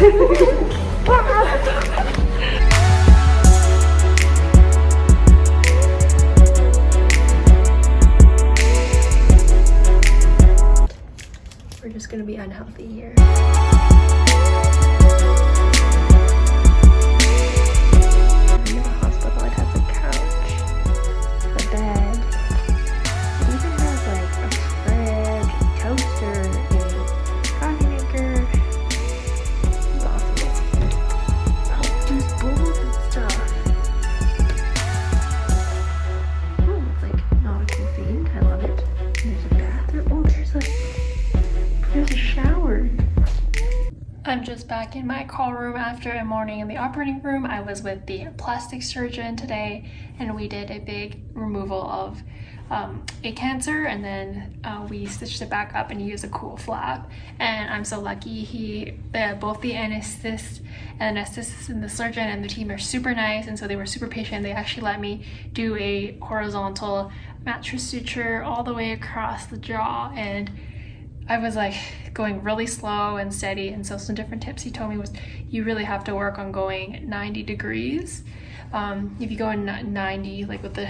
We're just gonna be unhealthy here. In the hospital, it has a couch, a bed. It even has like a fridge, a toaster, a coffee maker. It's awesome. Oh, there's bowls and stuff. Oh, it's like nautical themed. I love it. And there's a bathroom. Oh, there's a shower. I'm just back in my call room after a morning in the operating room. I was with the plastic surgeon today and we did a big removal of a cancer, and then we stitched it back up and used a cool flap. And I'm so lucky both the anesthetist and the surgeon and the team are super nice, and so they were super patient. They actually let me do a horizontal mattress suture all the way across the jaw, and I was like going really slow and steady. And so some different tips he told me was you really have to work on going 90 degrees. If you go in 90, like with the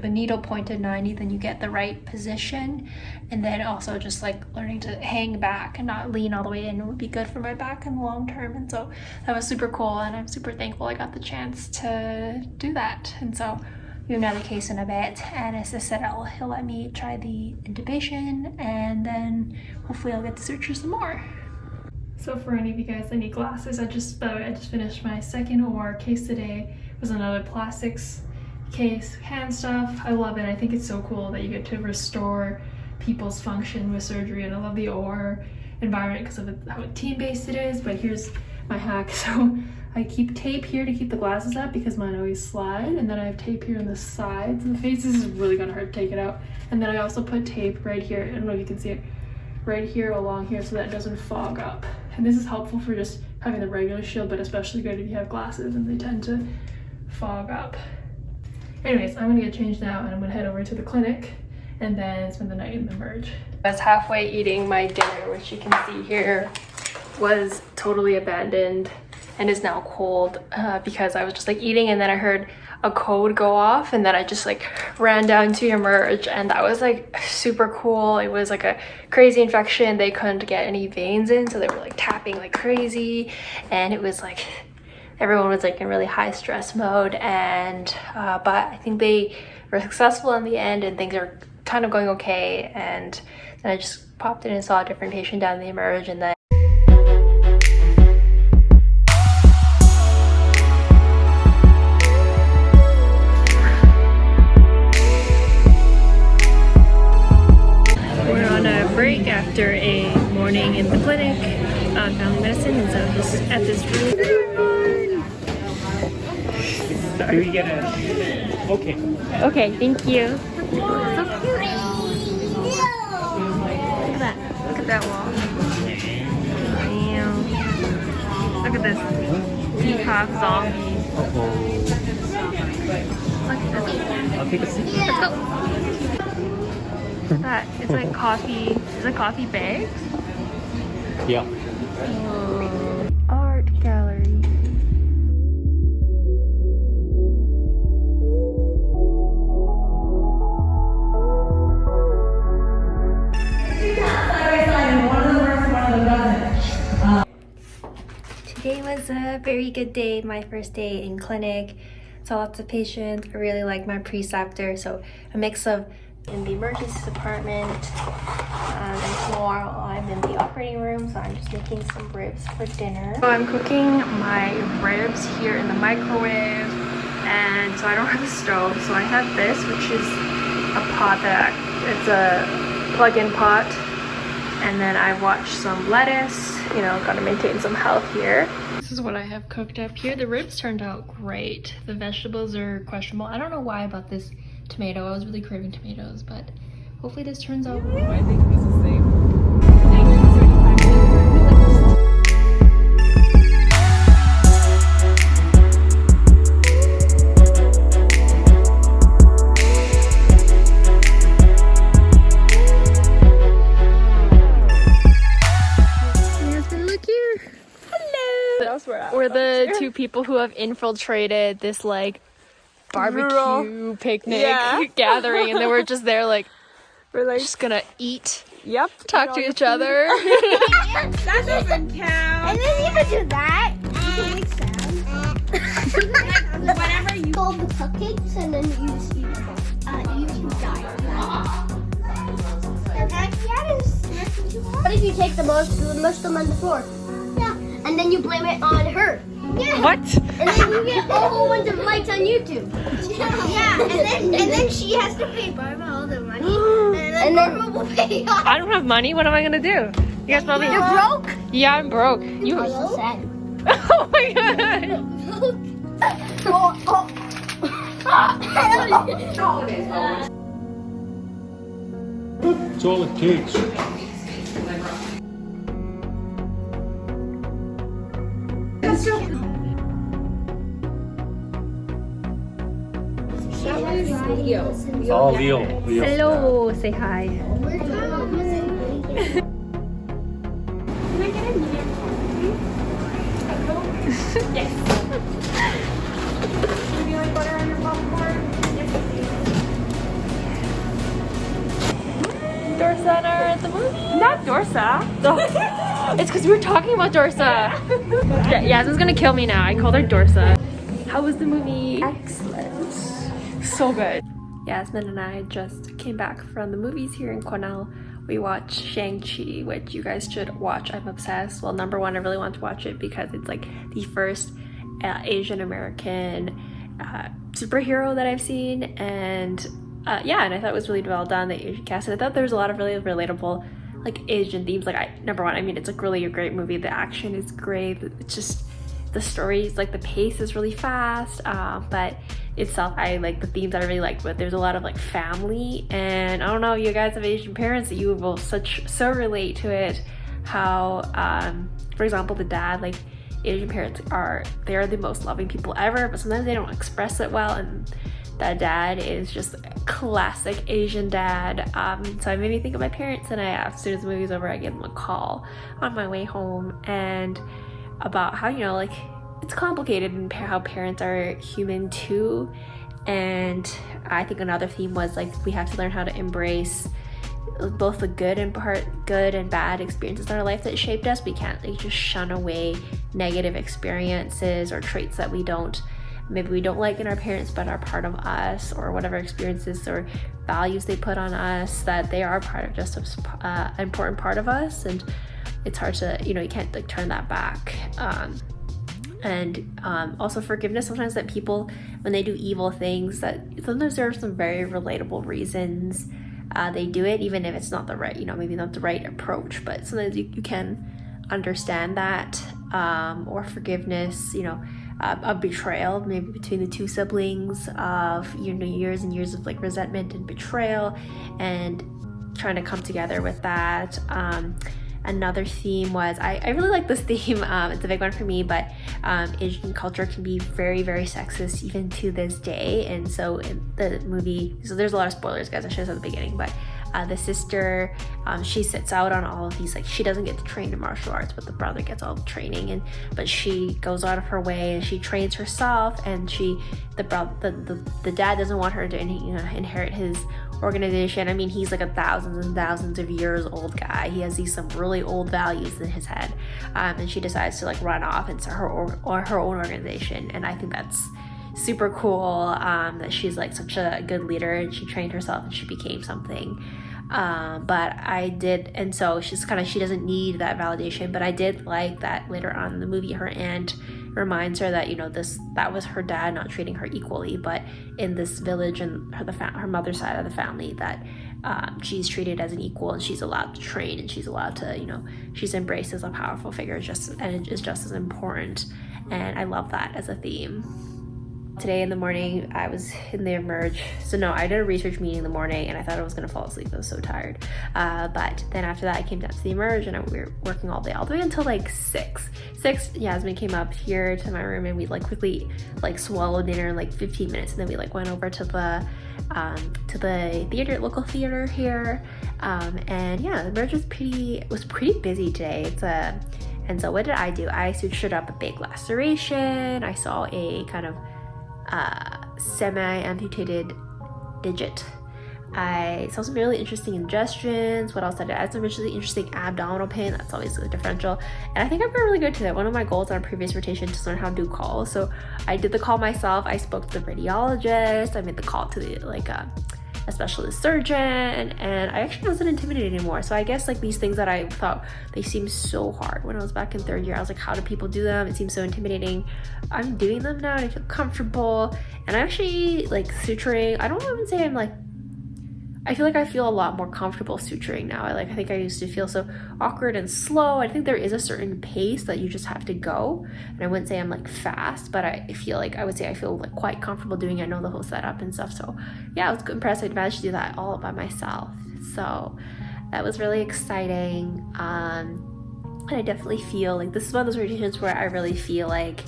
needle pointed 90, then you get the right position. And then also just like learning to hang back and not lean all the way in would be good for my back in the long term. And so that was super cool, and I'm super thankful I got the chance to do that. And so we have another case in a bit, and as I said, he'll let me try the intubation, and then hopefully I'll get to suture some more. So for any of you guys that need glasses, I just finished my second OR case today. It was another plastics case, hand stuff. I love it. I think it's so cool that you get to restore people's function with surgery, and I love the OR environment because of how team-based it is. But here's my hack. So I keep tape here to keep the glasses up because mine always slide, and then I have tape here on the sides of the face. This is really gonna hurt to take it out. And then I also put tape right here, I don't know if you can see it, right here along here so that it doesn't fog up. And this is helpful for just having the regular shield, but especially good if you have glasses and they tend to fog up. Anyways, I'm gonna get changed now and I'm gonna head over to the clinic and then spend the night in the merge. I was halfway eating my dinner, which you can see here was totally abandoned and is now cold because I was just like eating, and then I heard a code go off, and then I just like ran down to emerge, and that was like super cool. It was like a crazy infection. They couldn't get any veins in, so they were like tapping like crazy, and it was like everyone was like in really high stress mode. And but I think they were successful in the end, and things are kind of going okay. And then I just popped in and saw a different patient down the emerge, and then break after a morning in the clinic, family medicine, and so just at this really Do we get a... Okay. Okay, thank you. So cute. Look at that. Look at that wall. Damn. Look at this. Peacock zombie. Look at this. I'll take a seat. Let's go. That it's like coffee. Is it coffee bags? Yeah. Art gallery. Today was a very good day, my first day in clinic. Saw lots of patients. I really like my preceptor, so a mix of in the emergency department, and tomorrow I'm in the operating room, so I'm just making some ribs for dinner. So I'm cooking my ribs here in the microwave, and so I don't have a stove, so I have this, which is a pot it's a plug-in pot, and then I watched some lettuce, you know, gotta maintain some health here. This is what I have cooked up here. The ribs turned out great. The vegetables are questionable. I don't know why about this tomato. I was really craving tomatoes, but hopefully this turns out well. I think it was the same. My husband, look here. Hello. we're the two people who have infiltrated this like barbecue picnic gathering, and then we're just there like we're like just gonna eat. Yep. Talk to each other. That doesn't count. And then you can do that. You can make sounds. Whatever you Fold the cupcakes and then you just eat them. You can die. What if you take the most, mush them on the floor? Yeah. And then you blame it on her. Yeah. What? And then you get a whole bunch of likes on YouTube. Yeah. And then she has to pay Barbara all the money. And then Barbara will pay off. I don't have money. What am I gonna do? You guys probably. You're broke? Yeah, I'm broke. You. I'm so sad. Oh my god. It's all it takes. It's all Leo. Hello. Say hi. Dorsa and I are at the movie. Not Dorsa. It's because we were talking about Dorsa. Yasmin's gonna kill me now. I called her Dorsa. How was the movie? Excellent. So good. Yasmin and I just came back from the movies here in Quesnel. We watched Shang-Chi, which you guys should watch. I'm obsessed. Well, number one, I really want to watch it because it's like the first Asian American superhero that I've seen, and yeah, and I thought it was really well done, the Asian cast, and I thought there was a lot of really relatable like Asian themes. Like number one, I mean, it's like really a great movie. The action is great. It's just the stories, like the pace is really fast, but itself, I like the themes that I really liked. But there's a lot of like family, and I don't know, you guys have Asian parents that you will so relate to it. How for example, the dad, like Asian parents they're the most loving people ever, but sometimes they don't express it well, and that dad is just a classic Asian dad. So it made me think of my parents, and as soon as the movie's over, I gave them a call on my way home, and about how, you know, like it's complicated and how parents are human too. And I think another theme was like we have to learn how to embrace both the good and bad experiences in our life that shaped us. We can't like just shun away negative experiences or traits that maybe we don't like in our parents but are part of us, or whatever experiences or values they put on us, that they are part of just an important part of us. And it's hard to, you know, you can't like turn that back. And also forgiveness. Sometimes that people, when they do evil things, that sometimes there are some very relatable reasons they do it, even if it's not the right, you know, maybe not the right approach, but sometimes you can understand that. Or forgiveness, you know, of betrayal, maybe between the two siblings, of, you know, years and years of like resentment and betrayal, and trying to come together with that. Another theme was, I really like this theme, it's a big one for me, but Asian culture can be very, very sexist even to this day. And so in the movie, so there's a lot of spoilers, guys, I should have said at the beginning, but the sister, she sits out on all of these, like she doesn't get to train in martial arts, but the brother gets all the training, but she goes out of her way and she trains herself, and the dad doesn't want her to inherit his organization. I mean, he's like thousands and thousands of years old guy. He has some really old values in his head, and she decides to like run off into her own organization. And I think that's super cool, that she's like such a good leader, and she trained herself and she became something. But I did, and so she doesn't need that validation, but I did like that later on in the movie, her aunt reminds her that, you know, that was her dad not treating her equally, but in this village and her mother's side of the family, that she's treated as an equal, and she's allowed to train, and she's allowed to, you know, she's embraced as a powerful figure, and is just as important. And I love that as a theme. Today in the morning, I was in the Emerge. So no, I did a research meeting in the morning, and I thought I was gonna fall asleep. I was so tired. But then after that, I came down to the Emerge, and we were working all the way until like 6. Yasmin came up here to my room, and we like quickly like swallowed dinner in like 15 minutes, and then we like went over to the theater, local theater here. And yeah, the Emerge was pretty busy today. And so what did I do? I sutured up a big laceration. I saw a kind of semi-amputated digit. I saw some really interesting ingestions. What else did I do? I had some really interesting abdominal pain. That's always a differential. And I think I've been really good to that. One of my goals on a previous rotation is to learn how to do calls. So I did the call myself. I spoke to the radiologist. I made the call to the a specialist surgeon, and I actually wasn't intimidated anymore. So I guess like these things that I thought they seemed so hard when I was back in third year, I was like, how do people do them? It seems so intimidating. I'm doing them now and I feel comfortable. And I actually like suturing. I don't even say I'm like, I feel like I feel a lot more comfortable suturing now. I think I used to feel so awkward and slow. I think there is a certain pace that you just have to go. And I wouldn't say I'm like fast, but I feel like I would say I feel like quite comfortable doing it. I know the whole setup and stuff. So yeah, I was impressed. I managed to do that all by myself. So that was really exciting. And I definitely feel like this is one of those rotations where I really feel like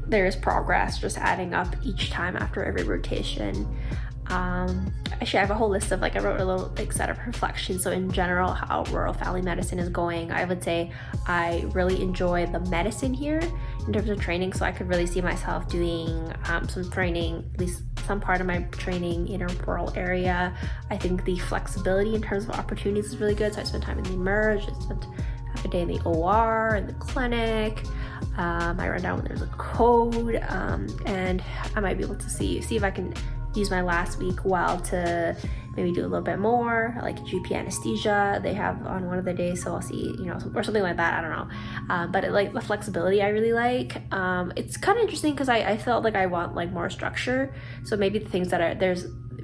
there is progress just adding up each time after every rotation. Actually, I have a whole list of like, I wrote a little like set of reflections. So in general, how rural family medicine is going, I would say I really enjoy the medicine here in terms of training. So I could really see myself doing some training, at least some part of my training in a rural area. I think the flexibility in terms of opportunities is really good. So I spent time in the emerge, I spent half a day in the OR, in the clinic. I run down when there's a code, and I might be able to see if I can use my last week well to maybe do a little bit more, like GP anesthesia they have on one of the days, so I'll see, or something like that, I don't know. But like the flexibility I really like. It's kind of interesting because I felt like I want like more structure. So maybe the things that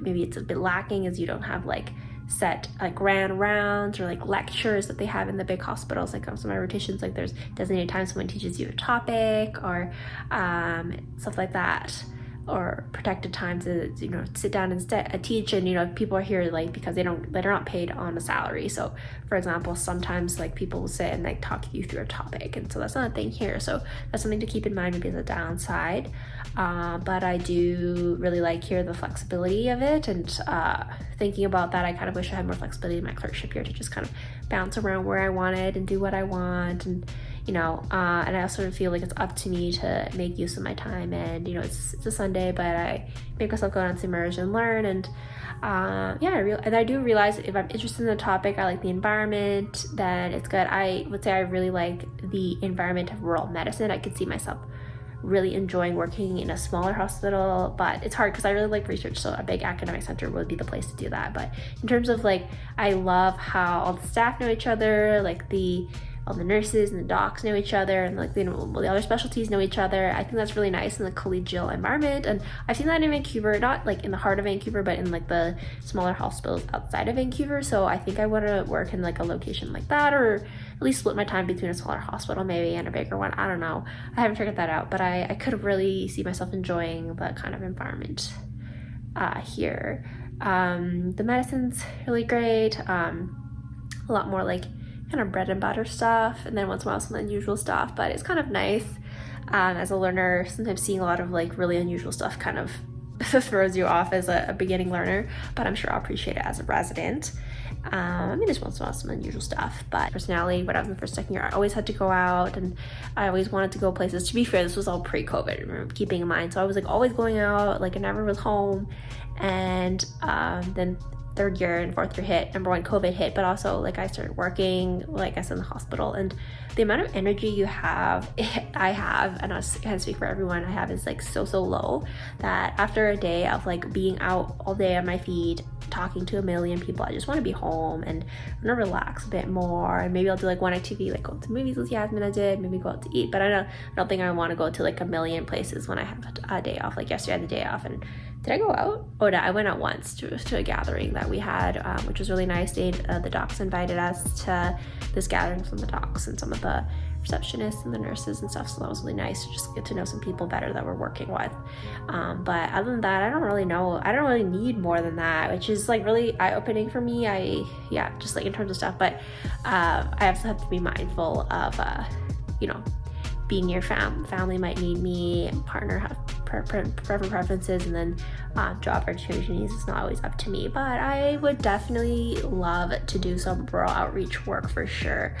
maybe it's a bit lacking is you don't have like set like grand rounds or like lectures that they have in the big hospitals. Like some of my rotations, like there's designated time someone teaches you a topic or stuff like that, or protected time to sit down and teach. And people are here like because they're not paid on a salary. So for example, sometimes like people will sit and like talk you through a topic, and so that's not a thing here. So that's something to keep in mind, maybe as a downside. But I do really like here the flexibility of it, and thinking about that, I kind of wish I had more flexibility in my clerkship here to just kind of bounce around where I wanted and do what I want. And and I also feel like it's up to me to make use of my time. And it's a Sunday, but I make myself go down to Emerge and learn. And and I do realize if I'm interested in the topic, I like the environment, then it's good. I would say I really like the environment of rural medicine. I could see myself really enjoying working in a smaller hospital, but it's hard because I really like research, so a big academic center would be the place to do that. But in terms of like, I love how all the staff know each other, like all the nurses and the docs know each other, and like the other specialties know each other. I think that's really nice in the collegial environment. And I've seen that in Vancouver, not like in the heart of Vancouver, but in like the smaller hospitals outside of Vancouver. So I think I want to work in like a location like that, or at least split my time between a smaller hospital maybe and a bigger one. I don't know, I haven't figured that out, but I could really see myself enjoying the kind of environment here. The medicine's really great, a lot more like kind of bread and butter stuff, and then once in a while some unusual stuff, but it's kind of nice. As a learner, sometimes seeing a lot of like really unusual stuff kind of throws you off as a beginning learner, but I'm sure I'll appreciate it as a resident. There's once in a while some unusual stuff, but personality, when I was in first, second year, I always had to go out, and I always wanted to go places. To be fair, this was all pre-COVID, remember, keeping in mind, so I was like always going out, like I never was home. And then third year and fourth year hit, number one, COVID hit, but also like I started working, like I said, in the hospital, and the amount of energy you have, I have, and I can't speak for everyone, I have is like so low that after a day of like being out all day on my feet, talking to a million people, I just want to be home and I want to relax a bit more. And maybe I'll do like one activity, like go to movies with Yasmin, I did, maybe go out to eat, but I don't think I want to go to like a million places when I have a day off. Like yesterday I had the day off, and did I go out? Oh no, I went out once to a gathering that we had, which was really nice. The docs invited us to this gathering from the docs and some of the receptionists and the nurses and stuff, so that was really nice to just get to know some people better that we're working with. But other than that, I don't really need more than that, which is like really eye-opening for me. Just like in terms of stuff, but I also have to be mindful of being near family might need me, partner preferences, and then job opportunities is not always up to me. But I would definitely love to do some rural outreach work for sure.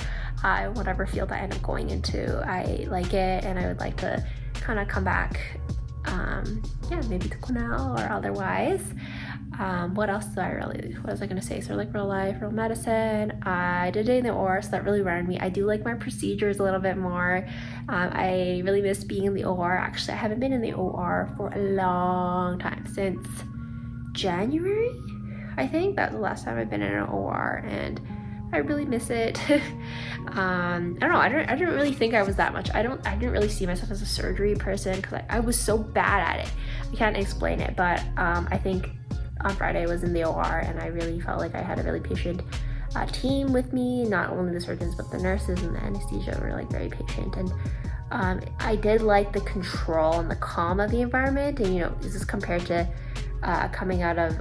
Whatever field I end up going into, I like it, and I would like to kind of come back, maybe to Quesnel or otherwise. What else what was I gonna say? So like real life, real medicine. I did it in the OR, so that really ran me. I do like my procedures a little bit more. I really miss being in the OR. Actually, I haven't been in the OR for a long time, since January, I think. That was the last time I've been in an OR, and I really miss it. I don't know, I didn't really think I was that much. I didn't really see myself as a surgery person, because I was so bad at it. I can't explain it, but I think on Friday I was in the OR, and I really felt like I had a really patient team with me. Not only the surgeons, but the nurses and the anesthesia were like very patient, and I did like the control and the calm of the environment. And this is compared to coming out of